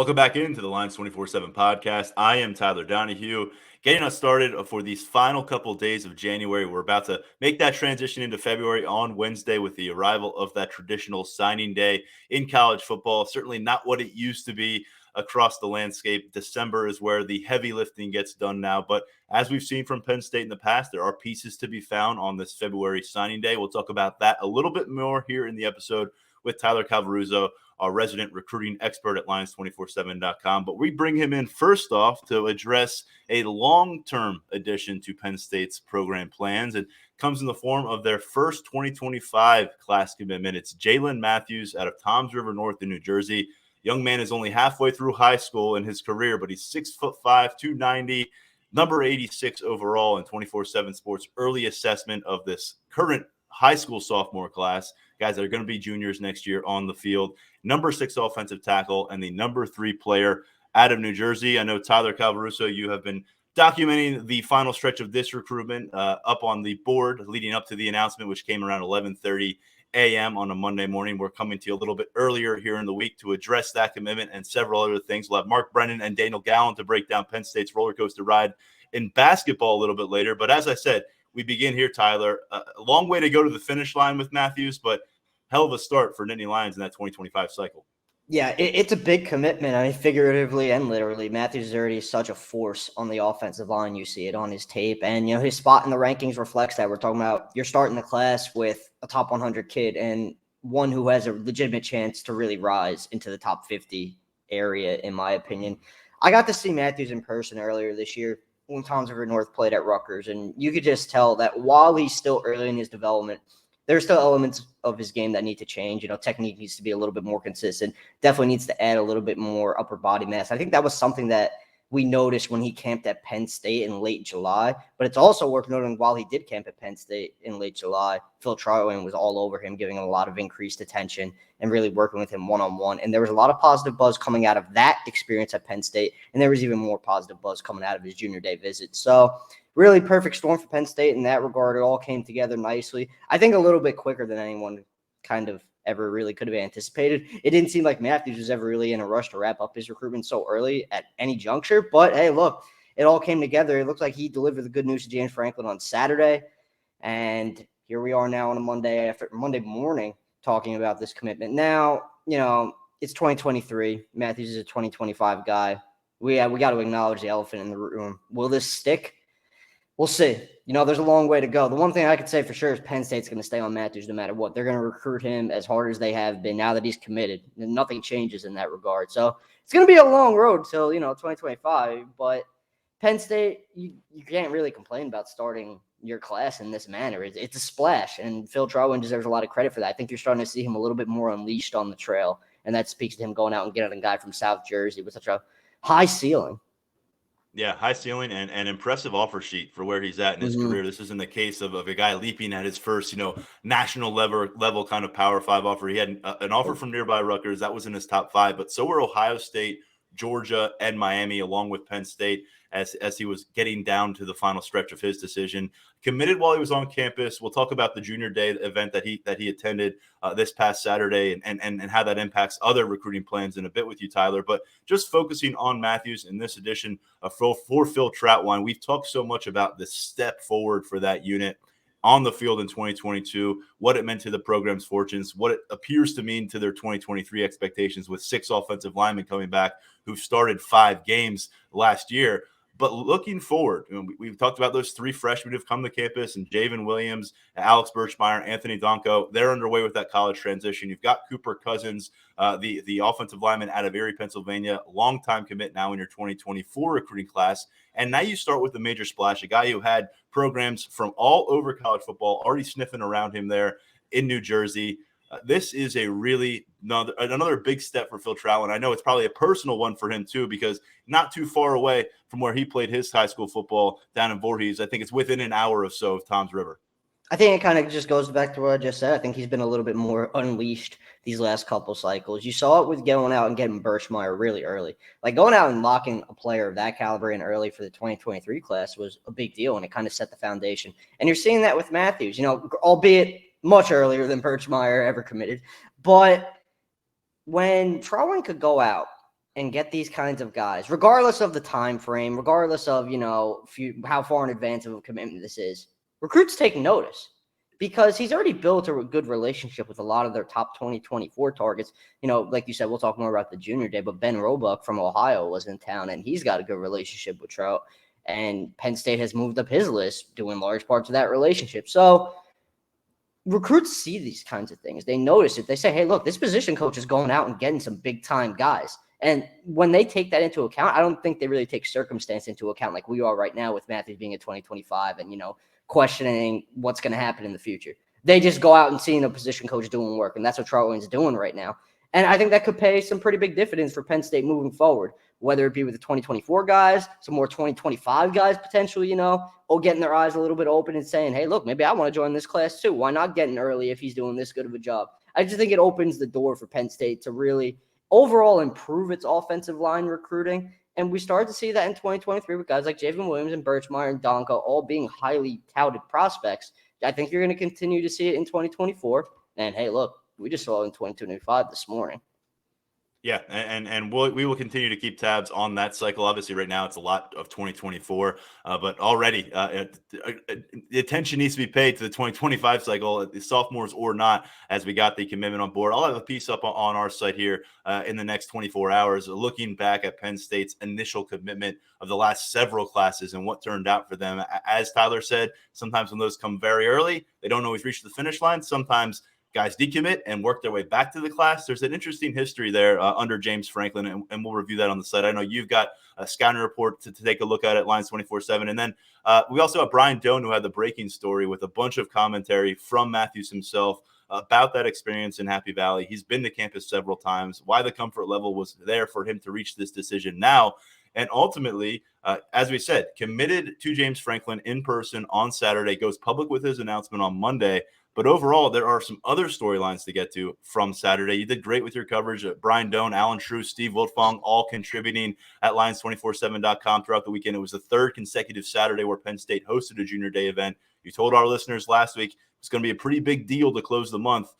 Welcome back into the Lions247 Podcast. I am Tyler Donohue. Getting us started for these final couple of days of January. We're about to make that transition into February on Wednesday with the arrival of that traditional signing day in college football. Certainly not what it used to be across the landscape. December is where the heavy lifting gets done now. But as we've seen from Penn State in the past, there are pieces to be found on this February signing day. We'll talk about that a little bit more here in the episode with Tyler Calvaruso, our resident recruiting expert at Lions247.com. But we bring him in first off to address a long-term addition to Penn State's program plans. It comes in the form of their first 2025 class commitment. It's Jalen Matthews out of Toms River North in New Jersey. Young man is only halfway through high school in his career, but he's 6'5", 290, number 86 overall in 24/7 Sports early assessment of this current high school sophomore class. Guys that are going to be juniors next year on the field. Number 6 offensive tackle and the number 3 player out of New Jersey. I know, Tyler Calvaruso, you have been documenting the final stretch of this recruitment up on the board leading up to the announcement, which came around 11:30 a.m. on a Monday morning. We're coming to you a little bit earlier here in the week to address that commitment and several other things. We'll have Brennan and Daniel Gallen to break down Penn State's roller coaster ride in basketball a little bit later. But as I said, we begin here, Tyler. A long way to go to the finish line with Matthews, but hell of a start for Nittany Lions in that 2025 cycle. Yeah, it's a big commitment. I mean, figuratively and literally, Matthews is already such a force on the offensive line. You see it on his tape. And, his spot in the rankings reflects that. We're talking about you're starting the class with a top 100 kid and one who has a legitimate chance to really rise into the top 50 area, in my opinion. I got to see Matthews in person earlier this year when Toms River North played at Rutgers. And you could just tell that while he's still early in his development, there's still elements of his game that need to change. Technique needs to be a little bit more consistent. Definitely needs to add a little bit more upper body mass. I think that was something that we noticed when he camped at Penn State in late July. But it's also worth noting while he did camp at Penn State in late July, Phil Trautwein was all over him, giving him a lot of increased attention and really working with him one-on-one. And there was a lot of positive buzz coming out of that experience at Penn State. And there was even more positive buzz coming out of his junior day visit. So really perfect storm for Penn State in that regard. It all came together nicely. I think a little bit quicker than anyone kind of ever really could have anticipated. It didn't seem like Matthews was ever really in a rush to wrap up his recruitment so early at any juncture. But, hey, look, it all came together. It looks like he delivered the good news to James Franklin on Saturday. And here we are now on a Monday morning talking about this commitment. Now, it's 2023. Matthews is a 2025 guy. We got to acknowledge the elephant in the room. Will this stick? We'll see. There's a long way to go. The one thing I could say for sure is Penn State's going to stay on Matthews no matter what. They're going to recruit him as hard as they have been now that he's committed. And nothing changes in that regard. So it's going to be a long road till, 2025. But Penn State, you can't really complain about starting your class in this manner. It's a splash. And Phil Trautwein deserves a lot of credit for that. I think you're starting to see him a little bit more unleashed on the trail. And that speaks to him going out and getting a guy from South Jersey with such a high ceiling. Yeah, high ceiling and an impressive offer sheet for where he's at in his career. This isn't the case of a guy leaping at his first, national level kind of Power 5 offer. He had an offer from nearby Rutgers. That was in his top 5, but so were Ohio State, Georgia, and Miami, along with Penn State, as he was getting down to the final stretch of his decision. Committed while he was on campus. We'll talk about the junior day event that he attended this past Saturday and how that impacts other recruiting plans in a bit with you, Tyler. But just focusing on Matthews in this edition for Phil Trautwein, we've talked so much about the step forward for that unit on the field in 2022, what it meant to the program's fortunes, what it appears to mean to their 2023 expectations with 6 offensive linemen coming back who've started 5 games last year. But looking forward, we've talked about those 3 freshmen who've come to campus, and Javen Williams, Alex Birchmeyer, Anthony Donko. They're underway with that college transition. You've got Cooper Cousins, the offensive lineman out of Erie, Pennsylvania, longtime commit now in your 2024 recruiting class. And now you start with the major splash, a guy who had programs from all over college football already sniffing around him there in New Jersey. This is a really another big step for Phil Trautwein. I know it's probably a personal one for him too, because not too far away from where he played his high school football down in Voorhees. I think it's within an hour or so of Toms River. I think it kind of just goes back to what I just said. I think he's been a little bit more unleashed these last couple cycles. You saw it with going out and getting Birchmeyer really early. Like going out and locking a player of that caliber in early for the 2023 class was a big deal, and it kind of set the foundation. And you're seeing that with Matthews, albeit much earlier than Birchmeyer ever committed. But when Trautwein could go out and get these kinds of guys, regardless of the time frame, regardless of, how far in advance of a commitment this is, recruits take notice because he's already built a good relationship with a lot of their top 2024 targets. Like you said, we'll talk more about the junior day, but Ben Roebuck from Ohio was in town, and he's got a good relationship with Trout. And Penn State has moved up his list, doing large parts of that relationship. So recruits see these kinds of things. They notice it. They say, hey, look, this position coach is going out and getting some big-time guys. And when they take that into account, I don't think they really take circumstance into account like we are right now with Matthews being a 2025 and, questioning what's going to happen in the future. They just go out and see a position coach doing work, and that's what Trautwein's doing right now. And I think that could pay some pretty big dividends for Penn State moving forward, whether it be with the 2024 guys, some more 2025 guys potentially, or getting their eyes a little bit open and saying, hey, look, maybe I want to join this class too. Why not get in early if he's doing this good of a job? I just think it opens the door for Penn State to really overall improve its offensive line recruiting. And we started to see that in 2023 with guys like Javen Williams and Birchmeyer and Donko all being highly touted prospects. I think you're going to continue to see it in 2024. And, hey, look, we just saw it in 2025 this morning. Yeah, and we will continue to keep tabs on that cycle. Obviously, right now it's a lot of 2024, but already the attention needs to be paid to the 2025 cycle, sophomores or not, as we got the commitment on board. I'll have a piece up on our site here in the next 24 hours, looking back at Penn State's initial commitment of the last several classes and what turned out for them. As Tyler said, sometimes when those come very early, they don't always reach the finish line. Sometimes guys decommit and work their way back to the class. There's an interesting history there under James Franklin, and we'll review that on the site. I know you've got a scouting report to take a look at Lions247. And then we also have Brian Doan, who had the breaking story with a bunch of commentary from Matthews himself about that experience in Happy Valley. He's been to campus several times, why the comfort level was there for him to reach this decision now. And ultimately, as we said, committed to James Franklin in person on Saturday, goes public with his announcement on Monday. But overall, there are some other storylines to get to from Saturday. You did great with your coverage. Brian Doan, Alan Shrew, Steve Wiltfong, all contributing at Lions247.com throughout the weekend. It was the third consecutive Saturday where Penn State hosted a junior day event. You told our listeners last week it's going to be a pretty big deal to close the month.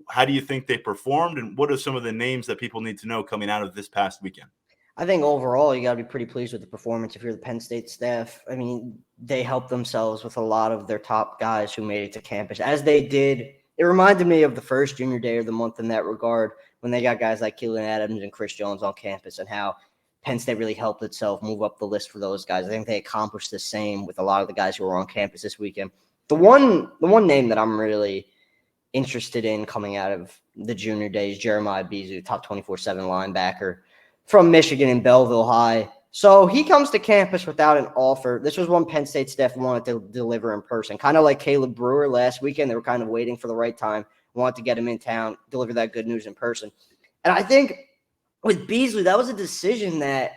How do you think they performed, and what are some of the names that people need to know coming out of this past weekend? I think overall you got to be pretty pleased with the performance if you're the Penn State staff. I mean, they helped themselves with a lot of their top guys who made it to campus, as they did. It reminded me of the first junior day of the month in that regard when they got guys like Keelan Adams and Chris Jones on campus, and how Penn State really helped itself move up the list for those guys. I think they accomplished the same with a lot of the guys who were on campus this weekend. The one name that I'm really interested in coming out of the junior day is Jeremiah Beasley, top 24/7 linebacker from Michigan in Belleville High. So he comes to campus without an offer. This was one Penn State staff wanted to deliver in person, kind of like Caleb Brewer last weekend. They were kind of waiting for the right time, wanted to get him in town, deliver that good news in person. And I think with Beasley, that was a decision that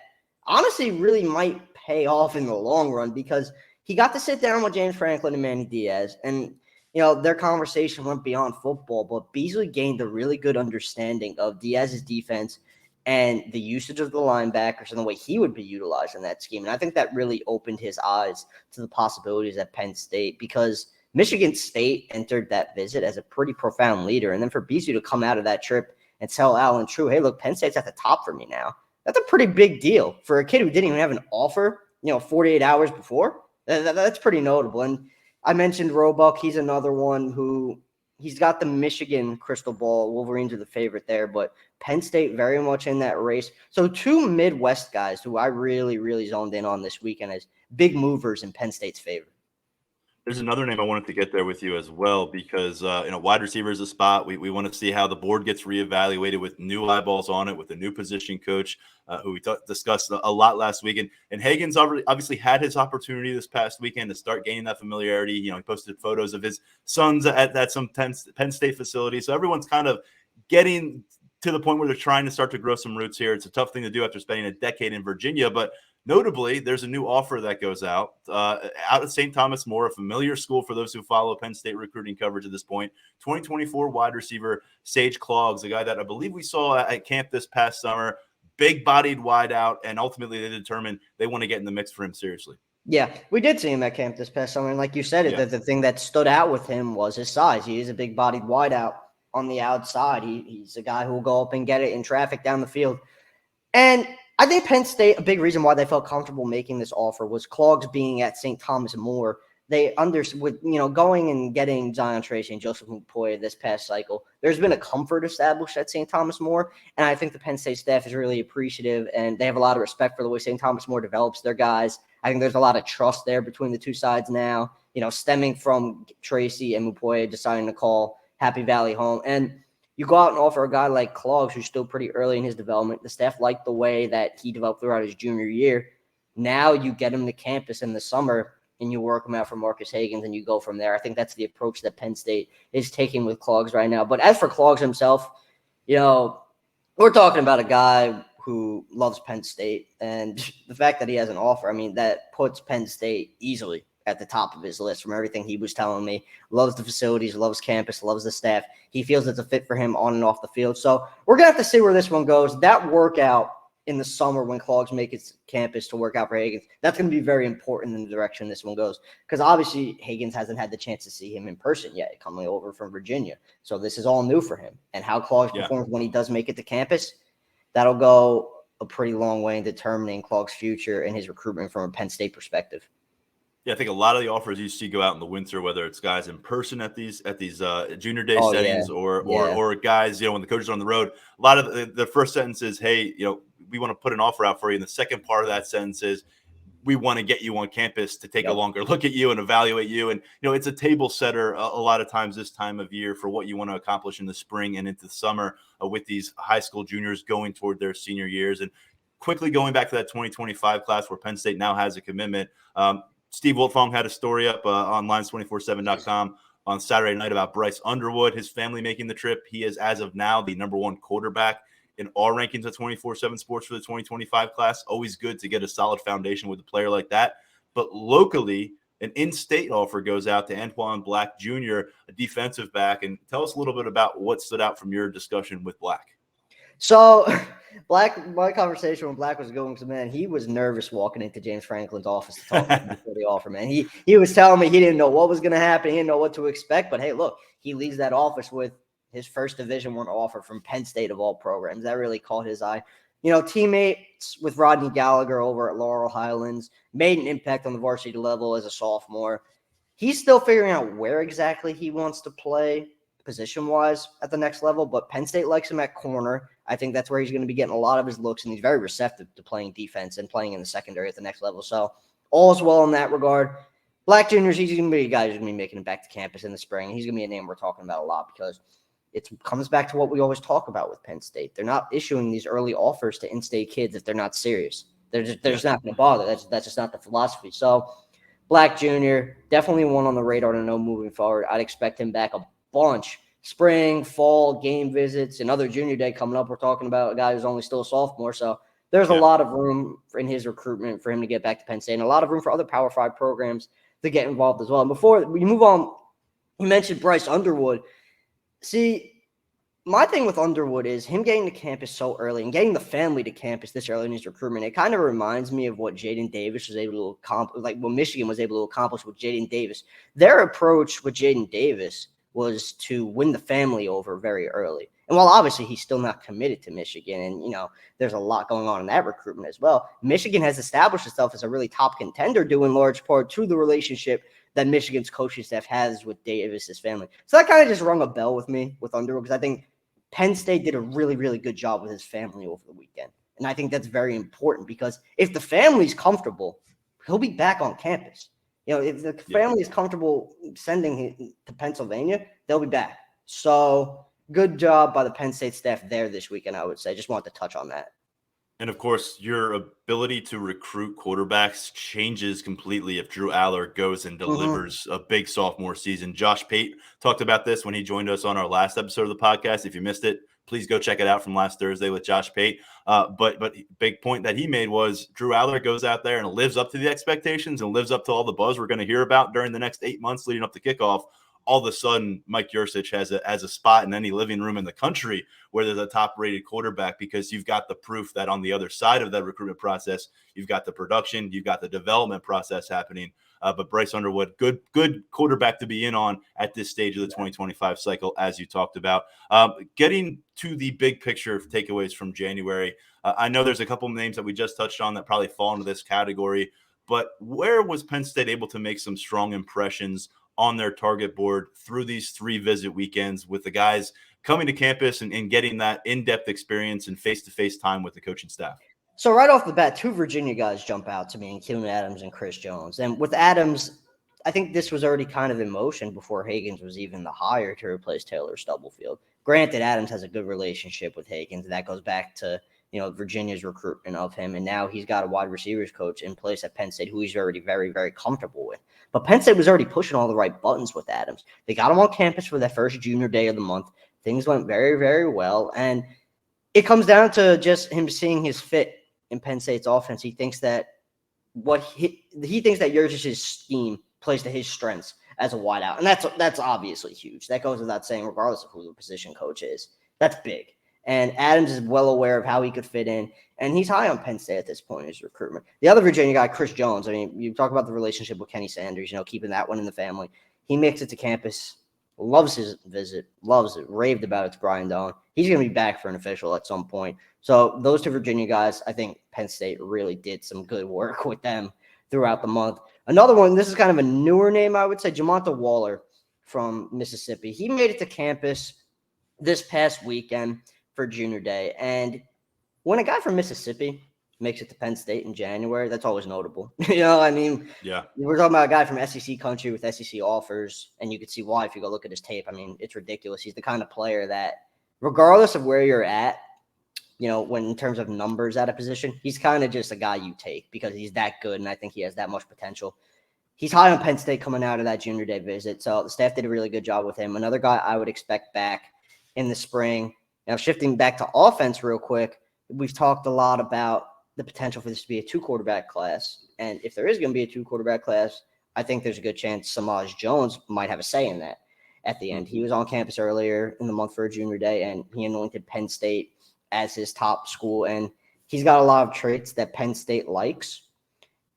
honestly really might pay off in the long run, because he got to sit down with James Franklin and Manny Diaz, and their conversation went beyond football, but Beasley gained a really good understanding of Diaz's defense and the usage of the linebackers and the way he would be utilized in that scheme. And I think that really opened his eyes to the possibilities at Penn State, because Michigan State entered that visit as a pretty profound leader. And then for Beasley to come out of that trip and tell Alan True, hey, look, Penn State's at the top for me now. That's a pretty big deal for a kid who didn't even have an offer, 48 hours before. That's pretty notable. And I mentioned Roebuck. He's another one who he's got the Michigan crystal ball. Wolverines are the favorite there, but Penn State very much in that race. So two Midwest guys who I really, really zoned in on this weekend as big movers in Penn State's favor. There's another name I wanted to get there with you as well, because wide receiver is a spot. We want to see how the board gets reevaluated with new eyeballs on it, with a new position coach who we discussed a lot last week. And Hagan's obviously had his opportunity this past weekend to start gaining that familiarity. He posted photos of his sons at some Penn State facility. So everyone's kind of getting to the point where they're trying to start to grow some roots here. It's a tough thing to do after spending a decade in Virginia, but notably, there's a new offer that goes out at St. Thomas More, a familiar school for those who follow Penn State recruiting coverage at this point. 2024 wide receiver Sage Clogs, a guy that I believe we saw at camp this past summer, big-bodied wide out, and ultimately they determined they want to get in the mix for him seriously. Yeah, we did see him at camp this past summer, and like you said, the thing that stood out with him was his size. He is a big-bodied wide out on the outside. He's a guy who will go up and get it in traffic down the field. And I think Penn State, a big reason why they felt comfortable making this offer was Clogs being at St. Thomas more. They with going and getting Zion Tracy and Joseph Mupoya this past cycle, there's been a comfort established at St. Thomas More, and I think the Penn State staff is really appreciative, and they have a lot of respect for the way St. Thomas More develops their guys. I think there's a lot of trust there between the two sides now, stemming from Tracy and Mupoya deciding to call Happy Valley home. And you go out and offer a guy like Clogs, who's still pretty early in his development. The staff liked the way that he developed throughout his junior year. Now you get him to campus in the summer, and you work him out for Marcus Hagans, and you go from there. I think that's the approach that Penn State is taking with Clogs right now. But as for Clogs himself, we're talking about a guy who loves Penn State, and the fact that he has an offer, that puts Penn State easily at the top of his list from everything he was telling me. Loves the facilities, loves campus, loves the staff. He feels it's a fit for him on and off the field. So we're going to have to see where this one goes. That workout in the summer when Clogs make its campus to work out for Hagans, that's going to be very important in the direction this one goes. Because obviously Hagans hasn't had the chance to see him in person yet, coming over from Virginia. So this is all new for him. And how Clogs performs when he does make it to campus, that'll go a pretty long way in determining Clogs' future and his recruitment from a Penn State perspective. Yeah, I think a lot of the offers you see go out in the winter, whether it's guys in person at these junior day settings or guys, when the coaches are on the road, a lot of the first sentence is, hey, we want to put an offer out for you. And the second part of that sentence is, we want to get you on campus to take a longer look at you and evaluate you. And, it's a table setter a lot of times this time of year for what you want to accomplish in the spring and into the summer with these high school juniors going toward their senior years. And quickly going back to that 2025 class where Penn State now has a commitment, Steve Wiltfong had a story up on Lions247.com on Saturday night about Bryce Underwood, his family making the trip. He is, as of now, the number one quarterback in all rankings at 24/7 Sports for the 2025 class. Always good to get a solid foundation with a player like that. But locally, an in-state offer goes out to Antoine Black Jr., a defensive back. And tell us a little bit about what stood out from your discussion with Black. So my conversation when Black was going to, man, he was nervous walking into James Franklin's office to talk to him before the offer, man. He was telling me he didn't know what was going to happen. He didn't know what to expect. But, hey, look, he leaves that office with his first Division I offer from Penn State of all programs. That really caught his eye. Teammates with Rodney Gallagher over at Laurel Highlands, made an impact on the varsity level as a sophomore. He's still figuring out where exactly he wants to play position-wise at the next level, but Penn State likes him at corner. I think that's where he's going to be getting a lot of his looks, and he's very receptive to playing defense and playing in the secondary at the next level. So all is well in that regard. Black Jr., he's going to be a guy who's going to be making it back to campus in the spring. He's going to be a name we're talking about a lot because it comes back to what we always talk about with Penn State. They're not issuing these early offers to in-state kids if they're not serious. They're just not going to bother. That's just not the philosophy. So Black Jr., definitely one on the radar to know moving forward. I'd expect him back a bunch. Spring, fall, game visits, another junior day coming up. We're talking about a guy who's only still a sophomore. So there's a lot of room in his recruitment for him to get back to Penn State, and a lot of room for other Power 5 programs to get involved as well. And before we move on, you mentioned Bryce Underwood. See, my thing with Underwood is him getting to campus so early and getting the family to campus this early in his recruitment. It kind of reminds me of what Jaden Davis was able to accomplish, like what Michigan was able to accomplish with Jaden Davis. Their approach with Jaden Davis was to win the family over very early. And while obviously he's still not committed to Michigan, and, there's a lot going on in that recruitment as well, Michigan has established itself as a really top contender due in large part to the relationship that Michigan's coaching staff has with Davis's family. So that kind of just rung a bell with me with Underwood because I think Penn State did a really, really good job with his family over the weekend. And I think that's very important because if the family's comfortable, he'll be back on campus. If the family is comfortable sending him to Pennsylvania, they'll be back. So good job by the Penn State staff there this weekend, I would say. Just wanted to touch on that. And, of course, your ability to recruit quarterbacks changes completely if Drew Aller goes and delivers a big sophomore season. Josh Pate talked about this when he joined us on our last episode of the podcast. If you missed it, please go check it out from last Thursday with Josh Pate. But big point that he made was Drew Aller goes out there and lives up to the expectations and lives up to all the buzz we're going to hear about during the next 8 months leading up to kickoff. all of a sudden Mike Yurcich has a spot in any living room in the country where there's a top-rated quarterback, because you've got the proof that on the other side of that recruitment process, you've got the production, you've got the development process happening. But Bryce Underwood, good quarterback to be in on at this stage of the 2025 cycle, as you talked about. Getting to the big picture of takeaways from January, I know there's a couple of names that we just touched on that probably fall into this category, but where was Penn State able to make some strong impressions on their target board through these 3 visit weekends with the guys coming to campus and getting that in-depth experience and face-to-face time with the coaching staff? So right off the bat, 2 Virginia guys jump out to me, and Keelan Adams and Chris Jones. And with Adams, I think this was already kind of in motion before Hagans was even the hire to replace Taylor Stubblefield. Granted, Adams has a good relationship with Hagans, and that goes back to Virginia's recruitment of him. And now he's got a wide receivers coach in place at Penn State who he's already very, very comfortable with. But Penn State was already pushing all the right buttons with Adams. They got him on campus for that first junior day of the month. Things went very, very well. And it comes down to just him seeing his fit in Penn State's offense. He thinks that he thinks that Yurcich's scheme plays to his strengths as a wideout. And that's obviously huge. That goes without saying, regardless of who the position coach is. That's big. And Adams is well aware of how he could fit in, and he's high on Penn State at this point in his recruitment. The other Virginia guy, Chris Jones, I mean, you talk about the relationship with Kenny Sanders, keeping that one in the family. He makes it to campus, loves his visit, loves it, raved about it to Brian Doan. He's going to be back for an official at some point. So those 2 Virginia guys, I think Penn State really did some good work with them throughout the month. Another one, this is kind of a newer name, I would say, Jamonta Waller from Mississippi. He made it to campus this past weekend for junior day. And when a guy from Mississippi makes it to Penn State in January, that's always notable. Yeah. We're talking about a guy from SEC country with SEC offers, and you could see why if you go look at his tape. I mean, it's ridiculous. He's the kind of player that, regardless of where you're at, when in terms of numbers at a position, he's kind of just a guy you take because he's that good, and I think he has that much potential. He's high on Penn State coming out of that junior day visit, so the staff did a really good job with him. Another guy I would expect back in the spring. Now, shifting back to offense real quick, we've talked a lot about the potential for this to be a 2-quarterback class. And if there is going to be a 2-quarterback class, I think there's a good chance Samaj Jones might have a say in that at the end. He was on campus earlier in the month for a junior day, and he anointed Penn State as his top school. And he's got a lot of traits that Penn State likes.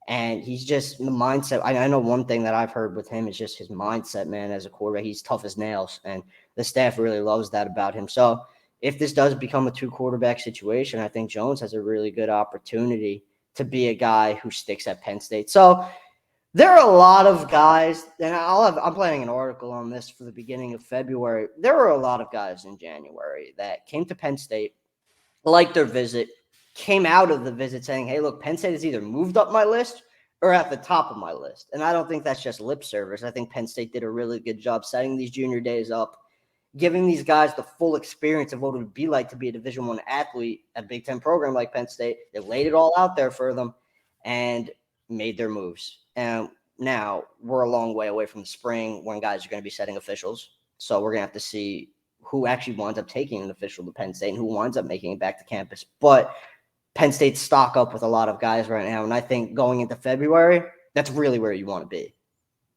And he's just the mindset. I know one thing that I've heard with him is just his mindset, man, as a quarterback. He's tough as nails, and the staff really loves that about him. So if this does become a 2-quarterback situation, I think Jones has a really good opportunity to be a guy who sticks at Penn State. So there are a lot of guys, and I'm planning an article on this for the beginning of February. There were a lot of guys in January that came to Penn State, liked their visit, came out of the visit saying, hey, look, Penn State has either moved up my list or at the top of my list. And I don't think that's just lip service. I think Penn State did a really good job setting these junior days up, giving these guys the full experience of what it would be like to be a Division I athlete at a Big Ten program like Penn State. They laid it all out there for them and made their moves. And now we're a long way away from the spring when guys are going to be setting officials. So we're going to have to see who actually winds up taking an official to Penn State and who winds up making it back to campus. But Penn State's stock up with a lot of guys right now. And I think going into February, that's really where you want to be.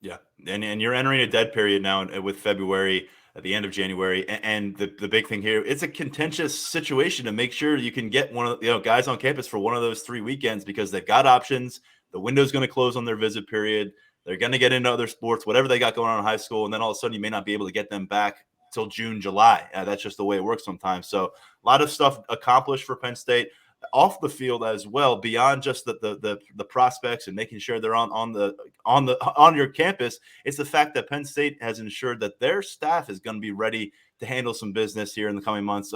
Yeah. And you're entering a dead period now with February at the end of January. And the big thing here, it's a contentious situation to make sure you can get one of guys on campus for one of those 3 weekends because they've got options. The window's going to close on their visit period. They're going to get into other sports, whatever they got going on in high school. And then all of a sudden you may not be able to get them back till June, July. That's just the way it works sometimes. So a lot of stuff accomplished for Penn State off the field as well, beyond just the prospects and making sure they're on your campus. It's the fact that Penn State has ensured that their staff is going to be ready to handle some business here in the coming months.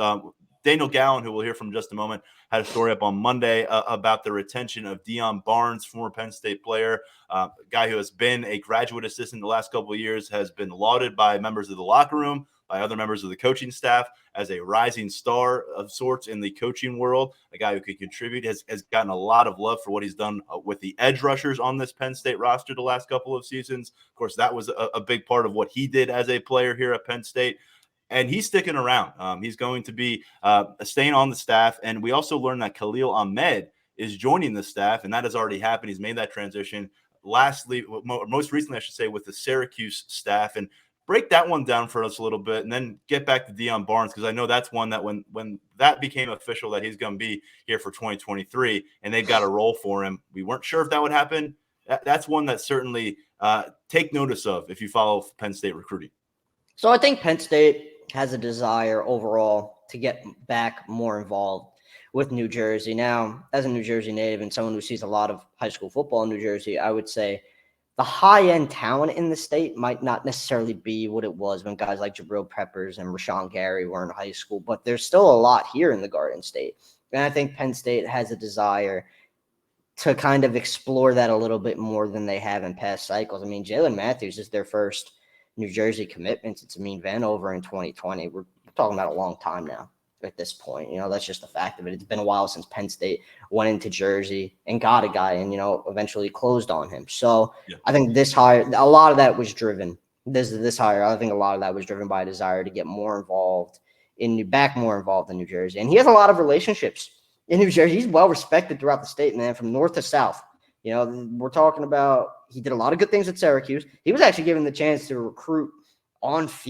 Daniel Gallen, who we'll hear from in just a moment, had a story up on Monday about the retention of Deion Barnes, former Penn State player, a guy who has been a graduate assistant the last couple of years, has been lauded by members of the locker room, by other members of the coaching staff as a rising star of sorts in the coaching world, a guy who could contribute, has gotten a lot of love for what he's done with the edge rushers on this Penn State roster the last couple of seasons. Of course, that was a big part of what he did as a player here at Penn State. And he's sticking around. He's going to be staying on the staff. And we also learned that Khalil Ahmed is joining the staff, and that has already happened. He's made that transition. Lastly, most recently, I should say, with the Syracuse staff. And break that one down for us a little bit and then get back to Deion Barnes, because I know that's one that when that became official that he's going to be here for 2023 and they've got a role for him, we weren't sure if that would happen. That's one that certainly take notice of if you follow Penn State recruiting. So I think Penn State has a desire overall to get back more involved with New Jersey. Now, as a New Jersey native and someone who sees a lot of high school football in New Jersey, I would say the high-end talent in the state might not necessarily be what it was when guys like Jabril Peppers and Rashawn Gary were in high school, but there's still a lot here in the Garden State. And I think Penn State has a desire to kind of explore that a little bit more than they have in past cycles. I mean, Jalen Matthews is their first New Jersey commitment to Amin Vanover in 2020. We're talking about a long time now at this point. That's just the fact of it. It's been a while since Penn State went into Jersey and got a guy and, eventually closed on him. So I think this hire, a lot of that was driven. This hire, I think a lot of that was driven by a desire to get more involved in New Jersey. And he has a lot of relationships in New Jersey. He's well respected throughout the state, man, from north to south. We're talking about he did a lot of good things at Syracuse. He was actually given the chance to recruit off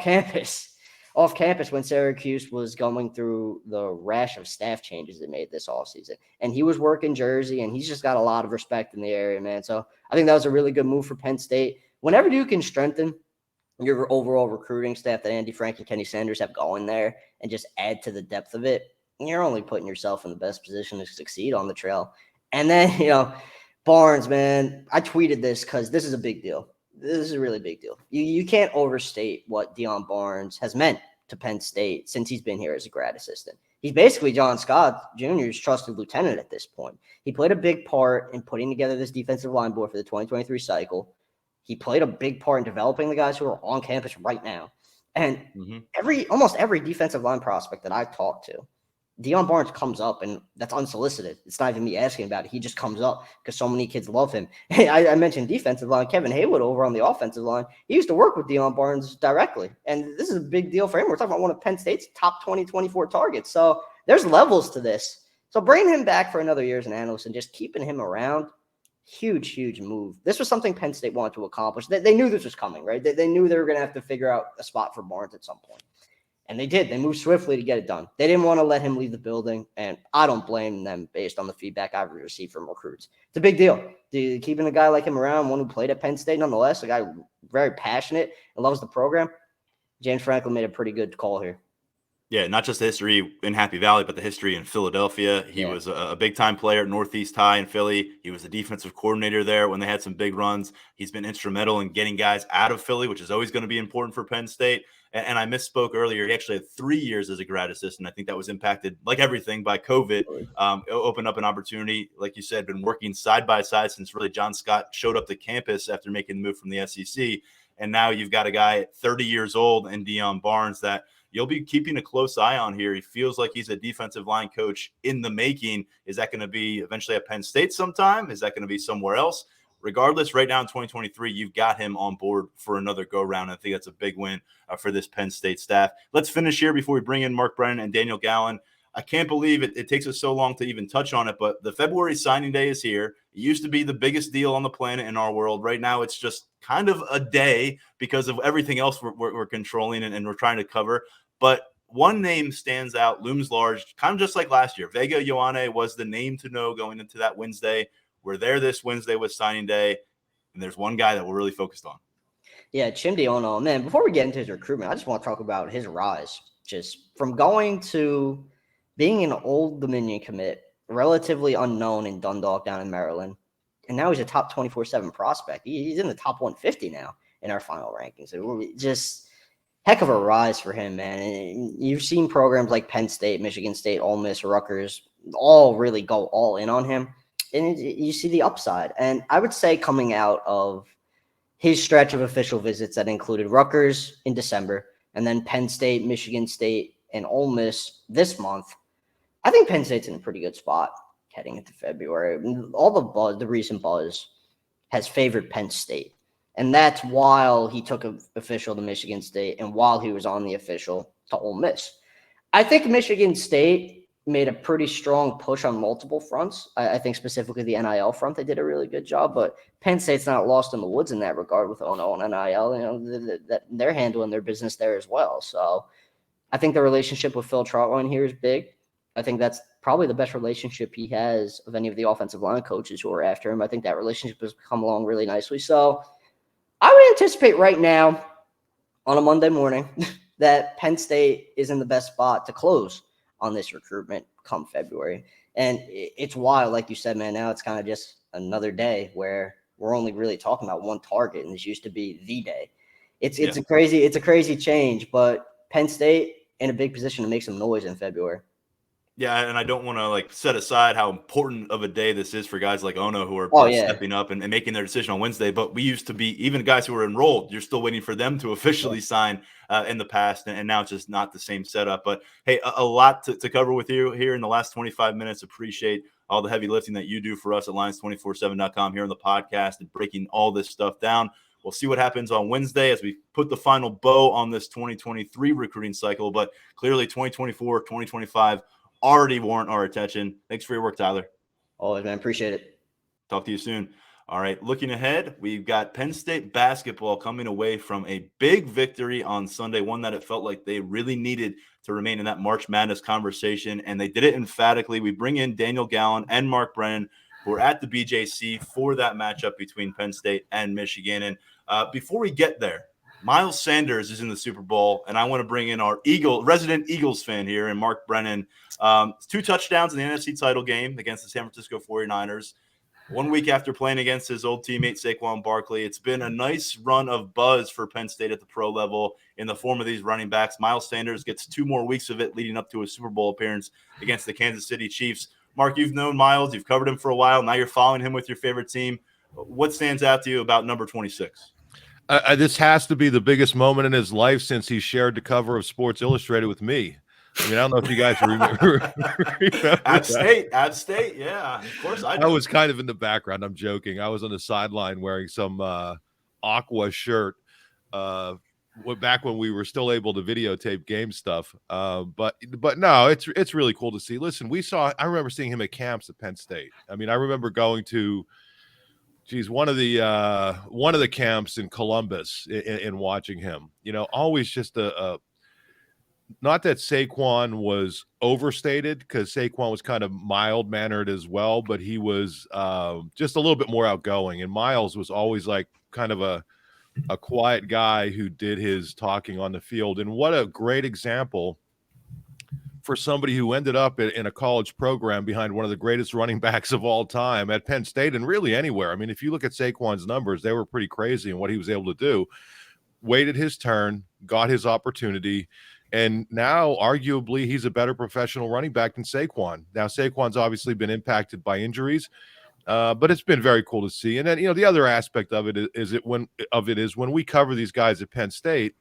campus when Syracuse was going through the rash of staff changes it made this offseason. And he was working Jersey, and he's just got a lot of respect in the area, man. So I think that was a really good move for Penn State. Whenever you can strengthen your overall recruiting staff that Andy Frank and Kenny Sanders have going there and just add to the depth of it, you're only putting yourself in the best position to succeed on the trail. And then, Barnes, man, I tweeted this because this is a big deal. This is a really big deal. You can't overstate what Deion Barnes has meant to Penn State since he's been here as a grad assistant. He's basically John Scott Jr.'s trusted lieutenant at this point. He played a big part in putting together this defensive line board for the 2023 cycle. He played a big part in developing the guys who are on campus right now. And almost every defensive line prospect that I've talked to, Deion Barnes comes up, and that's unsolicited. It's not even me asking about it. He just comes up because so many kids love him. I mentioned defensive line. Kevin Haywood over on the offensive line, he used to work with Deion Barnes directly. And this is a big deal for him. We're talking about one of Penn State's top 2024 targets. So there's levels to this. So bringing him back for another year as an analyst and just keeping him around, huge, huge move. This was something Penn State wanted to accomplish. They knew this was coming, right? They knew they were going to have to figure out a spot for Barnes at some point. And they did. They moved swiftly to get it done. They didn't want to let him leave the building, and I don't blame them based on the feedback I've received from recruits. It's a big deal. Keeping a guy like him around, one who played at Penn State nonetheless, a guy very passionate and loves the program. James Franklin made a pretty good call here. Yeah, not just the history in Happy Valley, but the history in Philadelphia. He was a big-time player at Northeast High in Philly. He was the defensive coordinator there when they had some big runs. He's been instrumental in getting guys out of Philly, which is always going to be important for Penn State. And I misspoke earlier. He actually had 3 years as a grad assistant. I think that was impacted, like everything, by COVID. It opened up an opportunity, like you said, been working side by side since really John Scott showed up to campus after making the move from the SEC. And now you've got a guy at 30 years old in Deion Barnes that you'll be keeping a close eye on here. He feels like he's a defensive line coach in the making. Is that going to be eventually at Penn State sometime? Is that going to be somewhere else? Regardless, right now in 2023, you've got him on board for another go-round. I think that's a big win for this Penn State staff. Let's finish here before we bring in Mark Brennan and Daniel Gallen. I can't believe it takes us so long to even touch on it, but the February signing day is here. It used to be the biggest deal on the planet in our world. Right now, it's just kind of a day because of everything else we're controlling and we're trying to cover. But one name stands out, looms large, kind of just like last year. Vega Ioane was the name to know going into that Wednesday. We're there this Wednesday with signing day, and there's one guy that we're really focused on. Yeah, Chimdi Ono. Man, before we get into his recruitment, I just want to talk about his rise. Just from going to being an Old Dominion commit, relatively unknown in Dundalk down in Maryland, and now he's a top 24/7 prospect. He's in the top 150 now in our final rankings. So just heck of a rise for him, man. And you've seen programs like Penn State, Michigan State, Ole Miss, Rutgers, all really go all in on him. And you see the upside. And I would say coming out of his stretch of official visits that included Rutgers in December and then Penn State, Michigan State, and Ole Miss this month, I think Penn State's in a pretty good spot heading into February. All the buzz, the recent buzz has favored Penn State. And that's while he took an official to Michigan State and while he was on the official to Ole Miss. I think Michigan State made a pretty strong push on multiple fronts. I think specifically the NIL front, they did a really good job, but Penn State's not lost in the woods in that regard with Ono and NIL. You know, they're handling their business there as well. So I think the relationship with Phil Trautwein here is big. I think that's probably the best relationship he has of any of the offensive line coaches who are after him. I think that relationship has come along really nicely. So I would anticipate right now on a Monday morning that Penn State is in the best spot to close on this recruitment come February. And it's wild, like you said, man. Now it's kind of just another day where we're only really talking about one target, and this used to be the day. It's a crazy change, but Penn State in a big position to make some noise in February. Yeah, and I don't want to set aside how important of a day this is for guys like Ono who are stepping up and making their decision on Wednesday. But we used to be, even guys who were enrolled, you're still waiting for them to officially sign in the past, and now it's just not the same setup. But hey, a lot to cover with you here in the last 25 minutes. Appreciate all the heavy lifting that you do for us at Lions247.com here on the podcast and breaking all this stuff down. We'll see what happens on Wednesday as we put the final bow on this 2023 recruiting cycle. But clearly 2024, 2025 already warrant our attention. Thanks for your work, Tyler. Always, man. Appreciate it. Talk to you soon. All right, looking ahead, we've got Penn State basketball coming away from a big victory on Sunday, one that it felt like they really needed to remain in that March Madness conversation, and they did it emphatically. We bring in Daniel Gallen and Mark Brennan, who are at the BJC for that matchup between Penn State and Michigan. And before we get there, Miles Sanders is in the Super Bowl, and I want to bring in our resident Eagles fan here, and Mark Brennan. 2 touchdowns in the NFC title game against the San Francisco 49ers. 1 week after playing against his old teammate Saquon Barkley. It's been a nice run of buzz for Penn State at the pro level in the form of these running backs. Miles Sanders gets 2 more weeks of it leading up to a Super Bowl appearance against the Kansas City Chiefs. Mark, you've known Miles. You've covered him for a while. Now you're following him with your favorite team. What stands out to you about number 26? This has to be the biggest moment in his life since he shared the cover of Sports Illustrated with me. I mean, I don't know if you guys remember App State, yeah. Of course I do. I was kind of in the background. I'm joking. I was on the sideline wearing some Aqua shirt back when we were still able to videotape game stuff. But no, it's really cool to see. Listen, I remember seeing him at camps at Penn State. I mean, I remember going to one of the camps in Columbus and watching him. You know, always just not that Saquon was overstated, because Saquon was kind of mild-mannered as well, but he was just a little bit more outgoing. And Miles was always like kind of a quiet guy who did his talking on the field. And what a great example for somebody who ended up in a college program behind one of the greatest running backs of all time at Penn State and really anywhere. I mean, if you look at Saquon's numbers, they were pretty crazy in what he was able to do. Waited his turn, got his opportunity, and now arguably he's a better professional running back than Saquon. Now, Saquon's obviously been impacted by injuries, but it's been very cool to see. And then, you know, the other aspect of it is when we cover these guys at Penn State,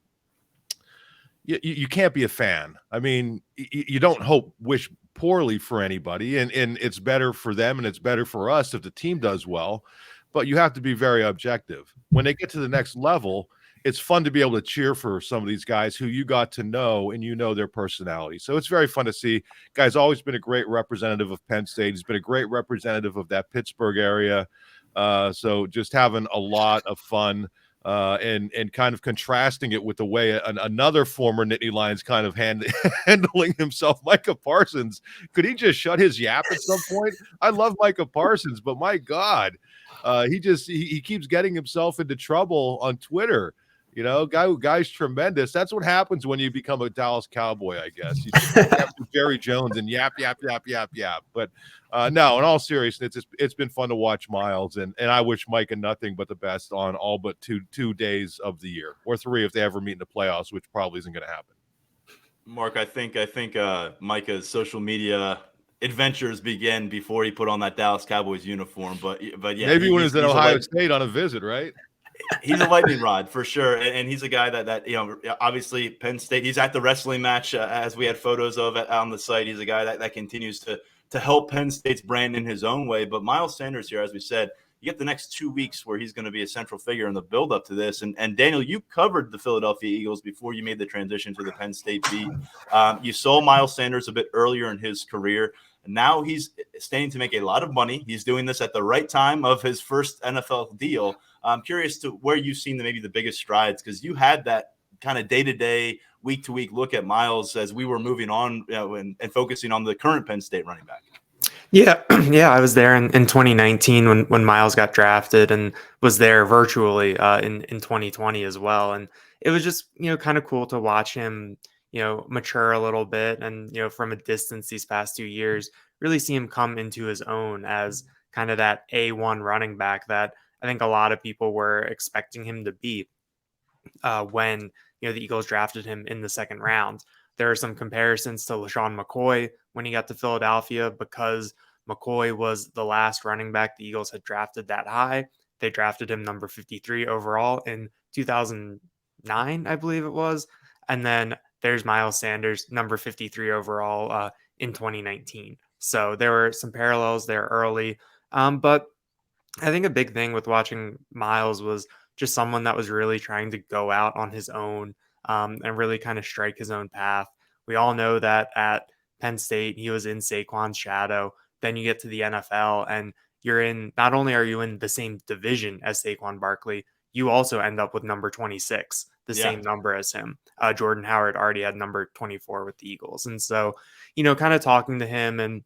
you can't be a fan. I mean, you don't wish poorly for anybody, and it's better for them and it's better for us if the team does well, but you have to be very objective. When they get to the next level, it's fun to be able to cheer for some of these guys who you got to know and you know their personality. So it's very fun to see. Guy's always been a great representative of Penn State. He's been a great representative of that Pittsburgh area. So just having a lot of fun and kind of contrasting it with the way another former Nittany Lions kind of handling himself, Micah Parsons. Could he just shut his yap at some point? I love Micah Parsons, but my God, he keeps getting himself into trouble on Twitter. You know, guy's tremendous. That's what happens when you become a Dallas Cowboy, I guess. You just have to Jerry Jones and yap. But no, in all seriousness, it's been fun to watch Miles, and I wish Micah nothing but the best on all but two days of the year, or 3 if they ever meet in the playoffs, which probably isn't going to happen. Mark, I think Micah's social media adventures began before he put on that Dallas Cowboys uniform. But yeah, maybe when he was at Ohio State on a visit, right? He's a lightning rod for sure, and he's a guy that you know. Obviously, Penn State. He's at the wrestling match as we had photos of on the site. He's a guy that continues to help Penn State's brand in his own way. But Miles Sanders here, as we said, you get the next 2 weeks where he's going to be a central figure in the build up to this. And Daniel, you covered the Philadelphia Eagles before you made the transition to the Penn State beat. You saw Miles Sanders a bit earlier in his career. Now he's standing to make a lot of money. He's doing this at the right time of his first NFL deal. I'm curious to where you've seen maybe the biggest strides, because you had that kind of day-to-day, week-to-week look at Miles as we were moving on, and focusing on the current Penn State running back. Yeah, I was there in 2019 when Miles got drafted, and was there virtually in 2020 as well. And it was just, kind of cool to watch him, mature a little bit, and, from a distance these past 2 years, really see him come into his own as kind of that A1 running back that I think a lot of people were expecting him to be when, the Eagles drafted him in the second round. There are some comparisons to LaShawn McCoy when he got to Philadelphia, because McCoy was the last running back the Eagles had drafted that high. They drafted him number 53 overall in 2009, I believe it was. And then there's Miles Sanders, number 53 overall in 2019. So there were some parallels there early. But I think a big thing with watching Miles was just someone that was really trying to go out on his own and really kind of strike his own path. We all know that at Penn State, he was in Saquon's shadow. Then you get to the NFL and not only are you in the same division as Saquon Barkley, you also end up with number 26, the same number as him. Jordan Howard already had number 24 with the Eagles. And so, kind of talking to him and,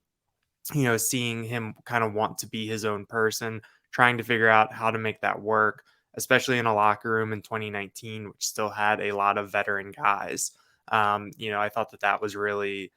seeing him kind of want to be his own person, trying to figure out how to make that work, especially in a locker room in 2019, which still had a lot of veteran guys. I thought that was really,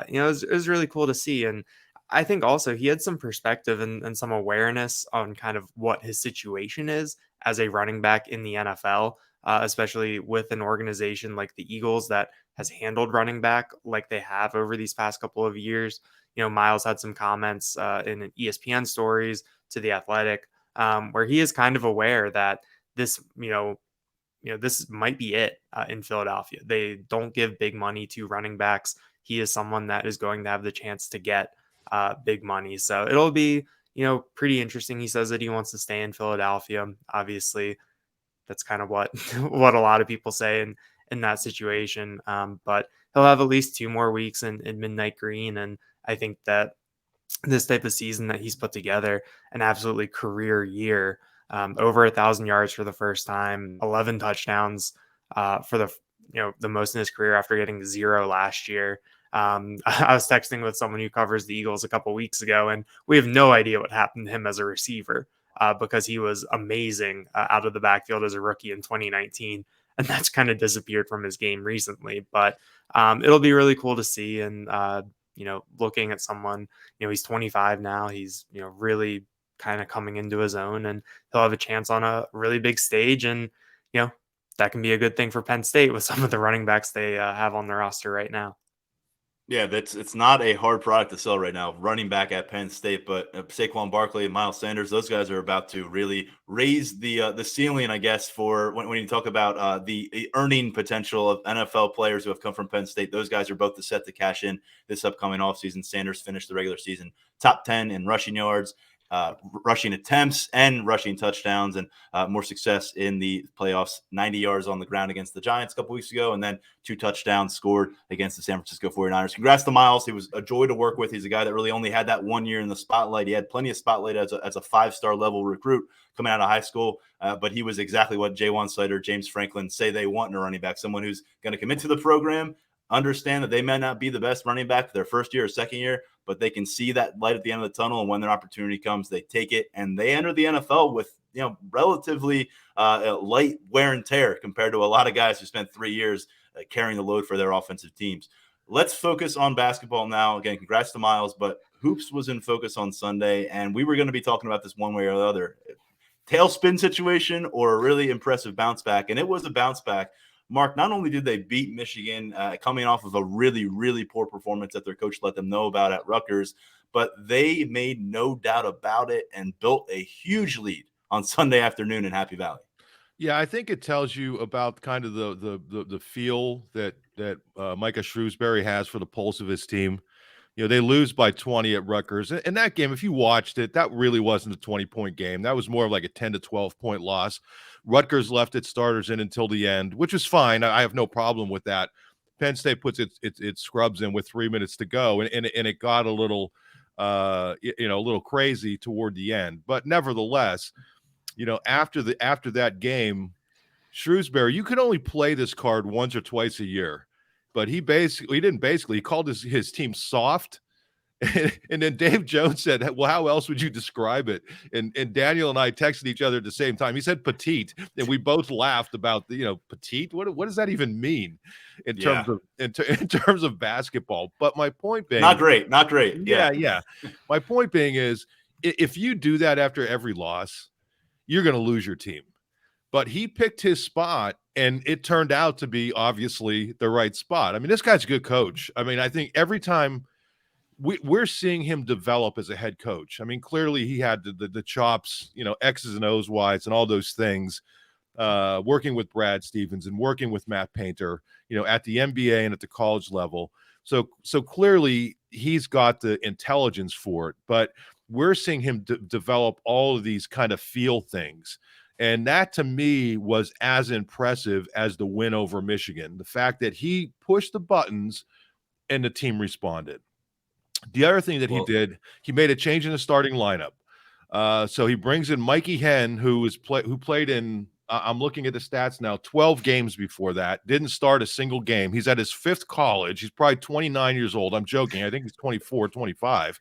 it was really cool to see. And I think also he had some perspective and some awareness on kind of what his situation is as a running back in the NFL, especially with an organization like the Eagles that has handled running back like they have over these past couple of years. Miles had some comments in ESPN stories to The Athletic, where he is kind of aware that this, this might be it in Philadelphia. They don't give big money to running backs. He is someone that is going to have the chance to get big money. So it'll be, pretty interesting. He says that he wants to stay in Philadelphia. Obviously, that's kind of what what a lot of people say in that situation. But he'll have at least 2 more weeks in Midnight Green. And I think that this type of season that he's put together, an absolutely career year, over 1,000 yards for the first time, 11 touchdowns for the most in his career after getting 0 last year. I was texting with someone who covers the Eagles a couple weeks ago, and we have no idea what happened to him as a receiver because he was amazing out of the backfield as a rookie in 2019, and that's kind of disappeared from his game recently. But it'll be really cool to see. And looking at someone, he's 25 now. He's really kind of coming into his own, and he'll have a chance on a really big stage. And that can be a good thing for Penn State with some of the running backs they have on their roster right now. Yeah, it's not a hard product to sell right now, running back at Penn State. But Saquon Barkley and Miles Sanders, those guys are about to really raise the ceiling, I guess, for when you talk about the earning potential of NFL players who have come from Penn State. Those guys are both set to cash in this upcoming offseason. Sanders finished the regular season top 10 in rushing yards, rushing attempts, and rushing touchdowns, and more success in the playoffs. 90 yards on the ground against the Giants a couple weeks ago, and then 2 touchdowns scored against the San Francisco 49ers. Congrats to Miles. He was a joy to work with. He's a guy that really only had that 1 year in the spotlight. He had plenty of spotlight as a 5-star level recruit coming out of high school, but he was exactly what Jaywan Sider, James Franklin say they want in a running back, someone who's going to commit to the program, understand that they may not be the best running back for their first year or second year, but they can see that light at the end of the tunnel, and when their opportunity comes, they take it, and they enter the NFL with relatively light wear and tear compared to a lot of guys who spent 3 years carrying the load for their offensive teams. Let's focus on basketball now. Again, congrats to Miles, but hoops was in focus on Sunday, and we were going to be talking about this one way or the other. Tailspin situation or a really impressive bounce back, and it was a bounce back. Mark, not only did they beat Michigan coming off of a really, really poor performance that their coach let them know about at Rutgers, but they made no doubt about it and built a huge lead on Sunday afternoon in Happy Valley. Yeah, I think it tells you about kind of the feel that Micah Shrewsbury has for the pulse of his team. They lose by 20 at Rutgers. And that game, if you watched it, that really wasn't a 20-point game. That was more of like a 10 to 12-point loss. Rutgers left its starters in until the end, which is fine. I have no problem with that. Penn State puts its scrubs in with 3 minutes to go, and it got a little a little crazy toward the end. But nevertheless, after that game, Shrewsbury, you could only play this card once or twice a year. But he called his team soft. And then Dave Jones said, well, how else would you describe it? And Daniel and I texted each other at the same time. He said petite, and we both laughed about petite. What does that even mean in terms of basketball? But my point being, not great. Yeah. My point being is, if you do that after every loss, you're going to lose your team. But he picked his spot, and it turned out to be obviously the right spot. I mean, this guy's a good coach. I mean, I think every time we're seeing him develop as a head coach. I mean, clearly he had the chops, X's and O's wise and all those things, working with Brad Stevens and working with Matt Painter, at the NBA and at the college level. So clearly he's got the intelligence for it, but we're seeing him develop all of these kind of feel things. And that, to me, was as impressive as the win over Michigan. The fact that he pushed the buttons and the team responded. The other thing that he did, he made a change in the starting lineup. So he brings in Mikey Henn, who played in, I'm looking at the stats now, 12 games before that. Didn't start a single game. He's at his 5th college. He's probably 29 years old. I'm joking. I think he's 24, 25.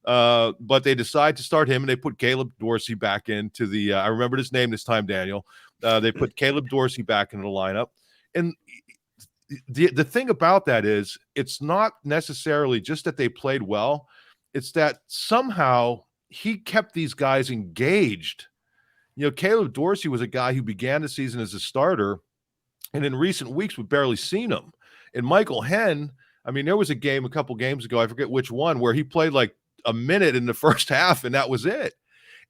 But they decide to start him, and they put Caleb Dorsey back into the I remembered his name this time, Daniel. They put Caleb Dorsey back into the lineup. And the thing about that is, it's not necessarily just that they played well. It's that somehow he kept these guys engaged. Caleb Dorsey was a guy who began the season as a starter, and in recent weeks we've barely seen him. And Michael Henn, I mean, there was a game a couple games ago, I forget which one, where he played like a minute in the first half, and that was it.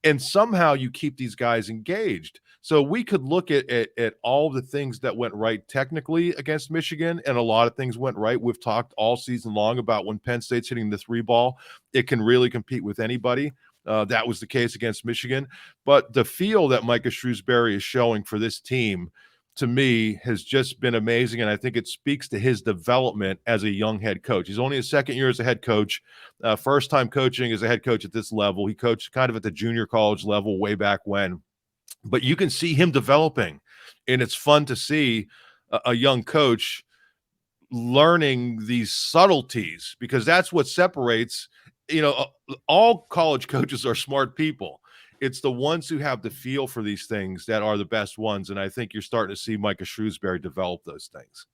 And somehow you keep these guys engaged. So we could look at all the things that went right technically against Michigan, and a lot of things went right. We've talked all season long about when Penn State's hitting the 3 ball, it can really compete with anybody. That was the case against Michigan. But the feel that Micah Shrewsbury is showing for this team, to me, has just been amazing, and I think it speaks to his development as a young head coach. He's only his 2nd year as a head coach, first time coaching as a head coach at this level. He coached kind of at the junior college level way back when. But you can see him developing, and it's fun to see a young coach learning these subtleties, because that's what separates, all college coaches are smart people. It's the ones who have the feel for these things that are the best ones. And I think you're starting to see Micah Shrewsbury develop those things.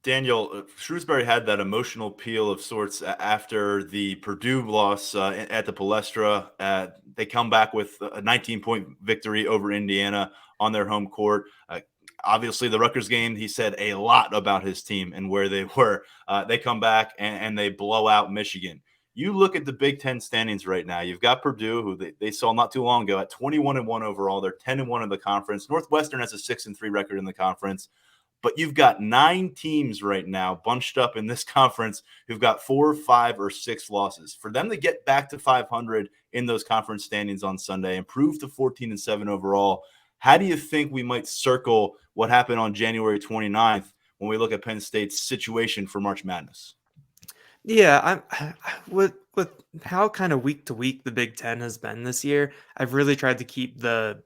Daniel, Shrewsbury had that emotional peel of sorts after the Purdue loss at the Palestra. They come back with a 19-point victory over Indiana on their home court. Obviously, the Rutgers game, he said a lot about his team and where they were. They come back and they blow out Michigan. You look at the Big Ten standings right now. You've got Purdue, who they saw not too long ago, at 21-1 overall. They're 10-1 in the conference. Northwestern has a 6-3 record in the conference. But you've got 9 teams right now bunched up in this conference who've got 4, 5, or 6 losses. For them to get back to 500 in those conference standings on Sunday, improve to 14-7 overall, how do you think we might circle what happened on January 29th when we look at Penn State's situation for March Madness? Yeah, I'm with how kind of week to week the Big Ten has been this year. I've really tried to keep a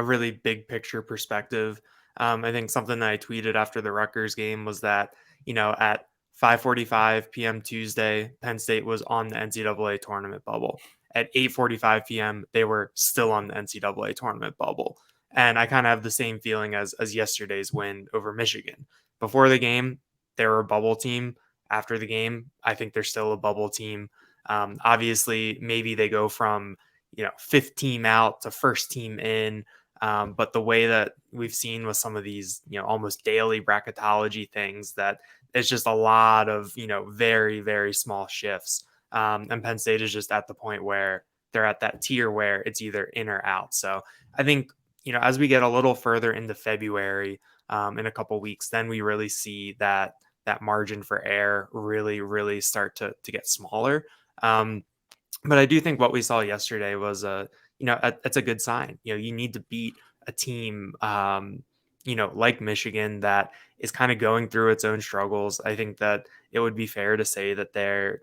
really big picture perspective. I think something that I tweeted after the Rutgers game was that, at 5:45 p.m. Tuesday, Penn State was on the NCAA tournament bubble. At 8:45 p.m., they were still on the NCAA tournament bubble. And I kind of have the same feeling as yesterday's win over Michigan. Before the game, they were a bubble team. After the game, I think they're still a bubble team. Obviously, maybe they go from 5th team out to 1st team in. But the way that we've seen with some of these, almost daily bracketology things, that it's just a lot of, very, very small shifts. And Penn State is just at the point where they're at that tier where it's either in or out. So I think, as we get a little further into February, in a couple weeks, then we really see that that margin for error really, really start to get smaller. But I do think what we saw yesterday was it's a good sign. You need to beat a team, like Michigan, that is kind of going through its own struggles. I think that it would be fair to say that there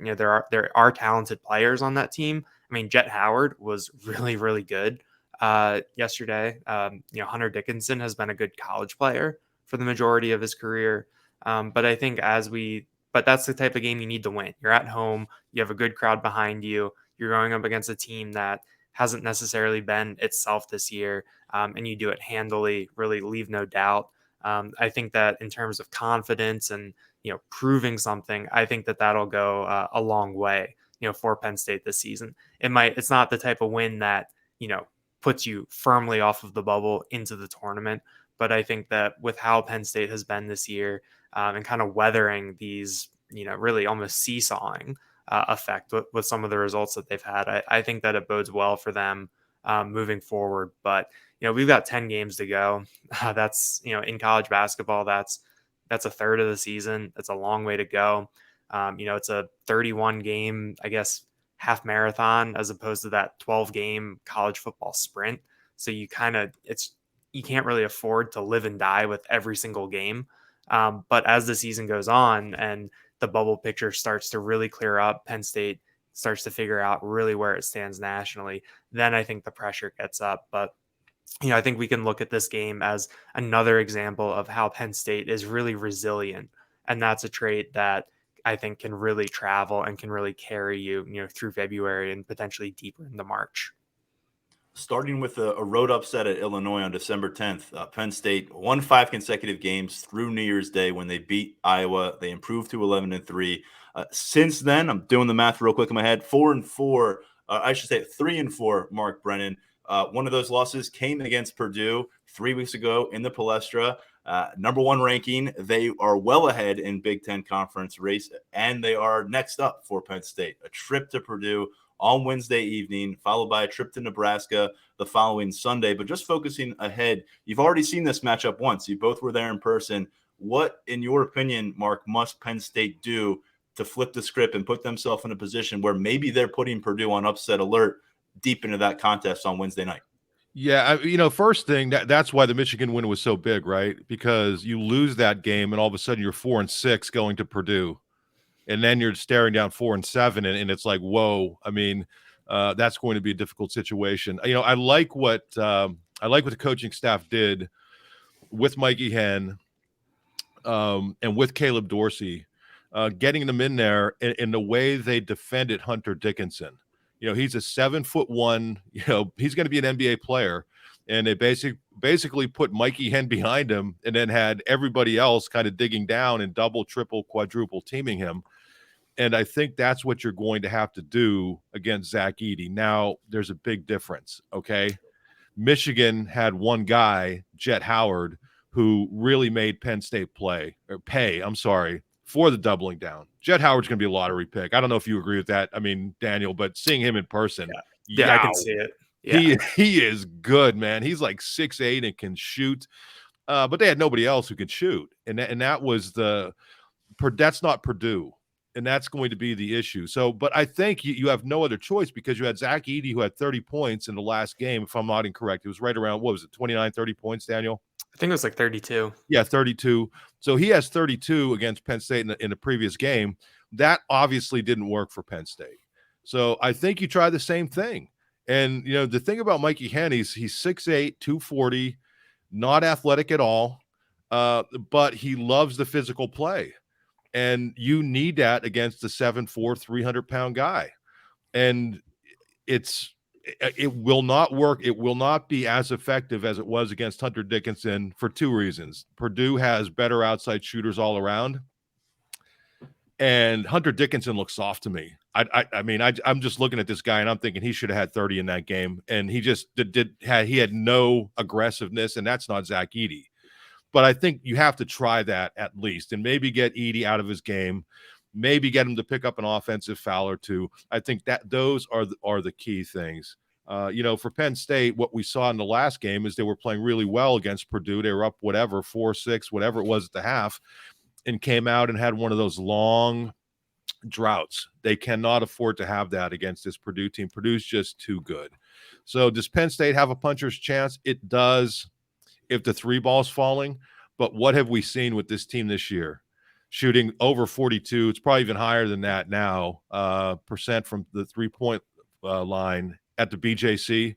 are talented players on that team. I mean, Jet Howard was really, really good yesterday. Hunter Dickinson has been a good college player for the majority of his career. But I think but that's the type of game you need to win. You're at home. You have a good crowd behind you. You're going up against a team that hasn't necessarily been itself this year, and you do it handily, really leave no doubt. I think that in terms of confidence and, proving something, I think that that'll go a long way, for Penn State this season. It's not the type of win that, puts you firmly off of the bubble into the tournament. But I think that with how Penn State has been this year, and kind of weathering these, really almost seesawing effect with some of the results that they've had, I think that it bodes well for them moving forward. But we've got 10 games to go. That's in college basketball, that's a third of the season. It's a long way to go. It's a 31 game, I guess, half marathon as opposed to that 12 game college football sprint. So you can't really afford to live and die with every single game. But as the season goes on and the bubble picture starts to really clear up, Penn State starts to figure out really where it stands nationally, then I think the pressure gets up. But, I think we can look at this game as another example of how Penn State is really resilient. And that's a trait that I think can really travel and can really carry you, through February and potentially deeper into March. Starting with a road upset at Illinois on December 10th, Penn State won 5 consecutive games through New Year's Day when they beat Iowa. They improved to 11-3. Since then, I'm doing the math real quick in my head. 4-4. I should say 3-4. Mark Brennan. One of those losses came against Purdue 3 weeks ago in the Palestra. Number 1 ranking. They are well ahead in Big Ten conference race, and they are next up for Penn State. A trip to Purdue on Wednesday evening, followed by a trip to Nebraska the following Sunday. But just focusing ahead, you've already seen this matchup once. You both were there in person. What, in your opinion, Mark, must Penn State do to flip the script and put themselves in a position where maybe they're putting Purdue on upset alert deep into that contest on Wednesday night? Yeah, first thing, that's why the Michigan win was so big, right? Because you lose that game and all of a sudden you're 4-6 going to Purdue. And then you're staring down 4-7, and it's like, whoa. I mean, that's going to be a difficult situation. I like what the coaching staff did with Mikey Henn and with Caleb Dorsey, getting them in there in the way they defended Hunter Dickinson. He's a 7'1". He's going to be an NBA player, and they basically put Mikey Henn behind him, and then had everybody else kind of digging down and double, triple, quadruple teaming him. And I think that's what you're going to have to do against Zach Edey. Now, there's a big difference, okay? Michigan had one guy, Jet Howard, who really made Penn State pay for the doubling down. Jet Howard's going to be a lottery pick. I don't know if you agree with that. I mean, Daniel, but seeing him in person, yeah, I can see it. Yeah. He is good, man. He's like 6'8" and can shoot. But they had nobody else who could shoot. And that was that's not Purdue. And that's going to be the issue. So, but I think you have no other choice, because you had Zach Edey, who had 30 points in the last game, if I'm not incorrect. It was right around, 29, 30 points, Daniel? I think it was like 32. Yeah, 32. So he has 32 against Penn State in the previous game. That obviously didn't work for Penn State. So I think you try the same thing. And, the thing about Mikey Henn, he's 6'8", 240, not athletic at all, but he loves the physical play. And you need that against a 7'4", 300-pound guy. And it will not work. It will not be as effective as it was against Hunter Dickinson for 2 reasons. Purdue has better outside shooters all around, and Hunter Dickinson looks soft to me. I'm just looking at this guy and I'm thinking he should have had 30 in that game, and he just he had no aggressiveness, and that's not Zach Edey. But I think you have to try that at least, and maybe get Edey out of his game, maybe get him to pick up an offensive foul or two. I think that those are the key things. For Penn State, what we saw in the last game is they were playing really well against Purdue. They were up 4-6, whatever it was at the half. and came out and had one of those long droughts. They cannot afford to have that against this Purdue team. Purdue's just too good. So does Penn State have a puncher's chance? It does if the three ball's falling. But what have we seen with this team this year? Shooting over 42. It's probably even higher than that now, percent from the 3-point line at the BJC,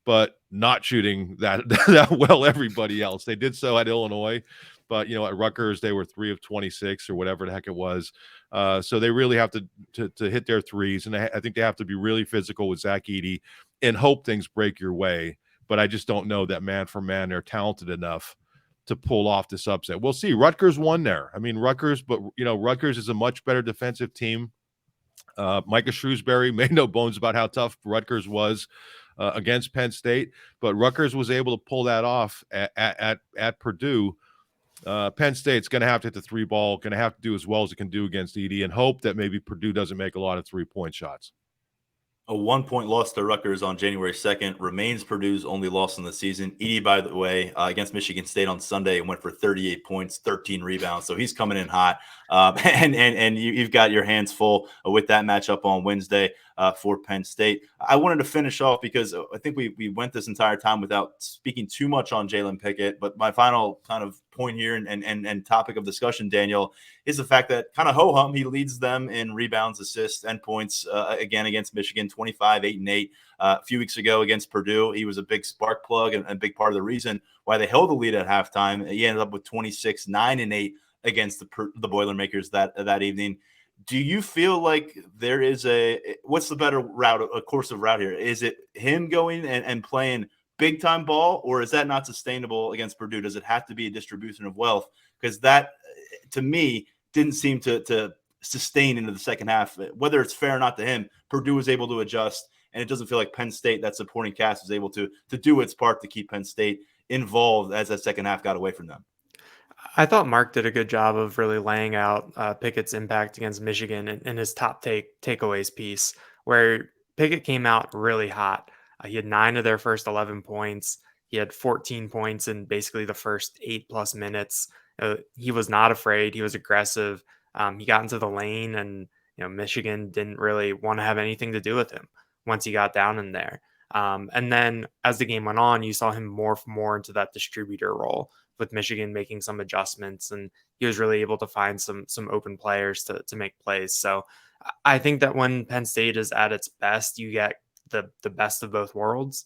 but not shooting that well everybody else. They did so at Illinois, but at Rutgers they were 3 of 26 or whatever the heck it was. So they really have to hit their threes, and I think they have to be really physical with Zach Edey and hope things break your way. But I just don't know that man for man they're talented enough to pull off this upset. We'll see. Rutgers won there. I mean, Rutgers is a much better defensive team. Micah Shrewsbury made no bones about how tough Rutgers was against Penn State, but Rutgers was able to pull that off at Purdue. Penn State's going to have to hit the three ball, going to have to do as well as it can do against Edey, and hope that maybe Purdue doesn't make a lot of 3-point shots. A 1-point loss to Rutgers on January 2nd remains Purdue's only loss in the season. Edey, by the way, against Michigan State on Sunday, went for 38 points, 13 rebounds. So he's coming in hot. And you've got your hands full with that matchup on Wednesday for Penn State. I wanted to finish off because I think we went this entire time without speaking too much on Jalen Pickett. But my final kind of point here and topic of discussion, Daniel, is the fact that kind of ho-hum, he leads them in rebounds, assists, and points again against Michigan, 25, 8, and 8. A few weeks ago against Purdue, he was a big spark plug and a big part of the reason why they held the lead at halftime. He ended up with 26, 9, and 8 against the Boilermakers that evening. Do you feel like there is what's the better route, a course of route here? Is it him going and playing big time ball, or is that not sustainable against Purdue? Does it have to be a distribution of wealth? Because that, to me, didn't seem to sustain into the second half. Whether it's fair or not to him, Purdue was able to adjust, and it doesn't feel like Penn State, that supporting cast, was able to do its part to keep Penn State involved as that second half got away from them. I thought Mark did a good job of really laying out Pickett's impact against Michigan in his top takeaways piece, where Pickett came out really hot. He had 9 of their first 11 points. He had 14 points in basically the first 8+ minutes. He was not afraid. He was aggressive. He got into the lane, and Michigan didn't really want to have anything to do with him once he got down in there. And then as the game went on, you saw him morph more into that distributor role, with Michigan making some adjustments, and he was really able to find some open players to make plays. So I think that when Penn State is at its best, you get the best of both worlds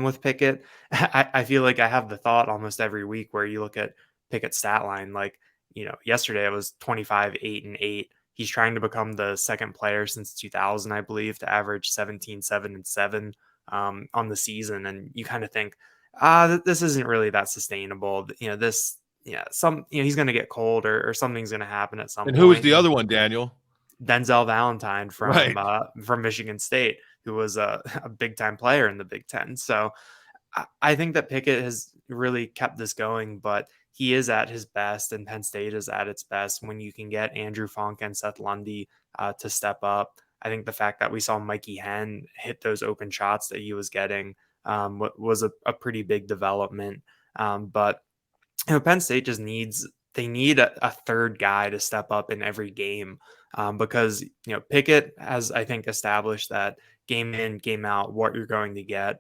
with Pickett. I feel like I have the thought almost every week where you look at Pickett's stat line, like, yesterday it was 25, 8, and 8. He's trying to become the second player since 2000, I believe, to average 17, 7, and 7 on the season. And you kind of think, this isn't really that sustainable. He's going to get cold or something's going to happen at some point. And who is the other one, Daniel? Denzel Valentine from Michigan State, who was a big time player in the Big Ten. So I think that Pickett has really kept this going, but he is at his best, and Penn State is at its best when you can get Andrew Funk and Seth Lundy to step up. I think the fact that we saw Mikey Henn hit those open shots that he was getting was a pretty big development. But Penn State just needs a third guy to step up in every game because Pickett has, I think, established that game in, game out, what you're going to get.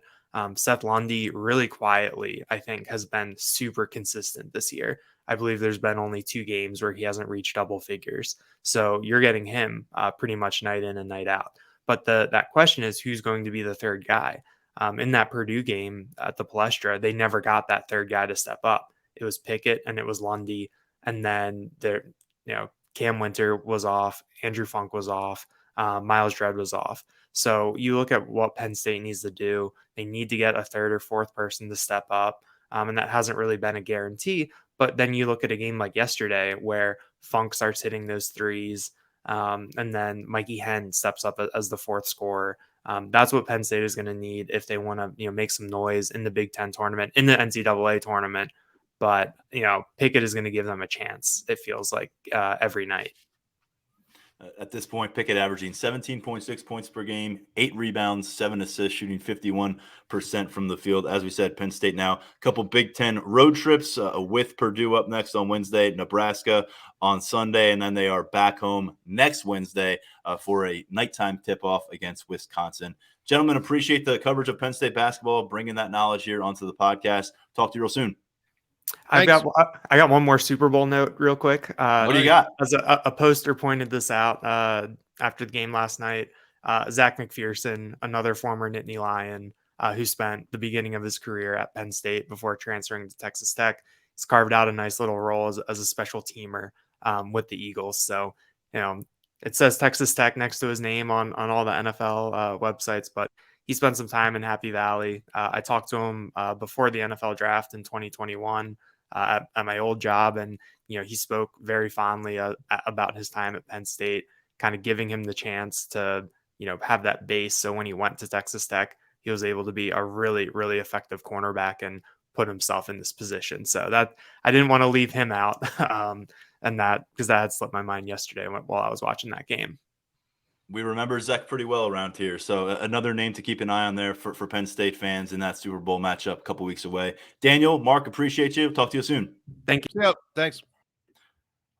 Seth Lundy really quietly, I think, has been super consistent this year. I believe there's been only 2 games where he hasn't reached double figures. So you're getting him pretty much night in and night out. But that question is, who's going to be the third guy? In that Purdue game at the Palestra, they never got that third guy to step up. It was Pickett and it was Lundy. And then Cam Winter was off. Andrew Funk was off. Miles Dredd was off. So you look at what Penn State needs to do. They need to get a third or fourth person to step up. And that hasn't really been a guarantee. But then you look at a game like yesterday where Funk starts hitting those threes. And then Mikey Henn steps up as the fourth scorer. That's what Penn State is going to need if they want to make some noise in the Big Ten tournament, in the NCAA tournament. But Pickett is going to give them a chance, it feels like, every night. At this point, Pickett averaging 17.6 points per game, 8 rebounds, 7 assists, shooting 51% from the field. As we said, Penn State now, a couple Big Ten road trips with Purdue up next on Wednesday, Nebraska on Sunday, and then they are back home next Wednesday for a nighttime tip-off against Wisconsin. Gentlemen, appreciate the coverage of Penn State basketball, bringing that knowledge here onto the podcast. Talk to you real soon. I got one more Super Bowl note real quick. What do you got? As a poster pointed this out after the game last night. Zach McPherson, another former Nittany Lion who spent the beginning of his career at Penn State before transferring to Texas Tech. He's carved out a nice little role as a special teamer with the Eagles. So, it says Texas Tech next to his name on all the NFL websites, but he spent some time in Happy Valley. I talked to him before the NFL draft in 2021 at my old job. And, he spoke very fondly about his time at Penn State, kind of giving him the chance to, have that base. So when he went to Texas Tech, he was able to be a really, really effective cornerback and put himself in this position. So that I didn't want to leave him out. And that, because that had slipped my mind yesterday while I was watching that game. We remember Zach pretty well around here. So another name to keep an eye on there for Penn State fans in that Super Bowl matchup a couple weeks away. Daniel, Mark, appreciate you. Talk to you soon. Thank you. Yep. Thanks.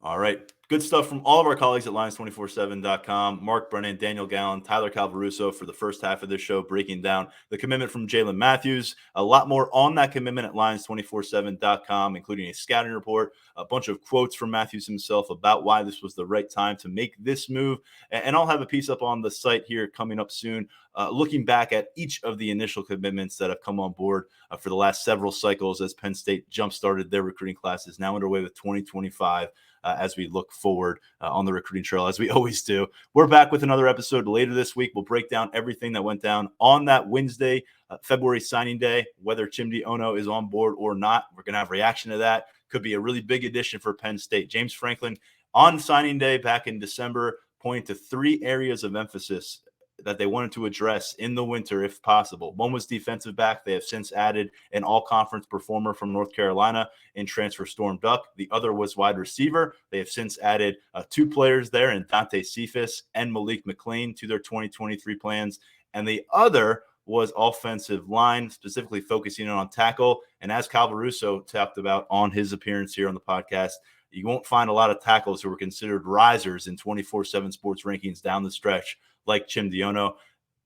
All right. Good stuff from all of our colleagues at Lions247.com. Mark, Brennan, Daniel Gallen, Tyler Calvaruso for the first half of this show, breaking down the commitment from Jalen Matthews. A lot more on that commitment at Lions247.com, including a scouting report, a bunch of quotes from Matthews himself about why this was the right time to make this move. And I'll have a piece up on the site here coming up soon, looking back at each of the initial commitments that have come on board for the last several cycles as Penn State jump-started their recruiting classes, now underway with 2025. As we look forward on the recruiting trail, as we always do. We're back with another episode later this week. We'll break down everything that went down on that Wednesday, February signing day, whether Chimdi Ono is on board or not. We're going to have reaction to that. Could be a really big addition for Penn State. James Franklin on signing day back in December pointed to 3 areas of emphasis that they wanted to address in the winter if possible. One was defensive back. They have since added an all-conference performer from North Carolina in transfer Storm Duck. The other was wide receiver. They have since added 2 players there in Dante Cephas and Malik McLean to their 2023 plans. And the other was offensive line, specifically focusing on tackle. And as Calvaruso talked about on his appearance here on the podcast, you won't find a lot of tackles who were considered risers in 24/7 sports rankings down the stretch like Chimdi Ono.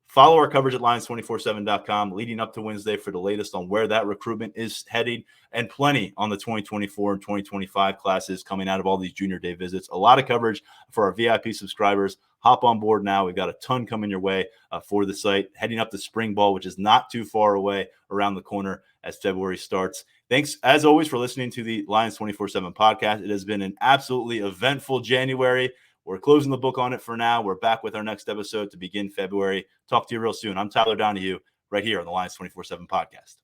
Follow our coverage at Lions247.com leading up to Wednesday for the latest on where that recruitment is heading, and plenty on the 2024 and 2025 classes coming out of all these junior day visits. A lot of coverage for our VIP subscribers. Hop on board now. We've got a ton coming your way for the site, heading up to spring ball, which is not too far away around the corner as February starts. Thanks, as always, for listening to the Lions247 podcast. It has been an absolutely eventful January. We're closing the book on it for now. We're back with our next episode to begin February. Talk to you real soon. I'm Tyler Donohue, right here on the Lions247 podcast.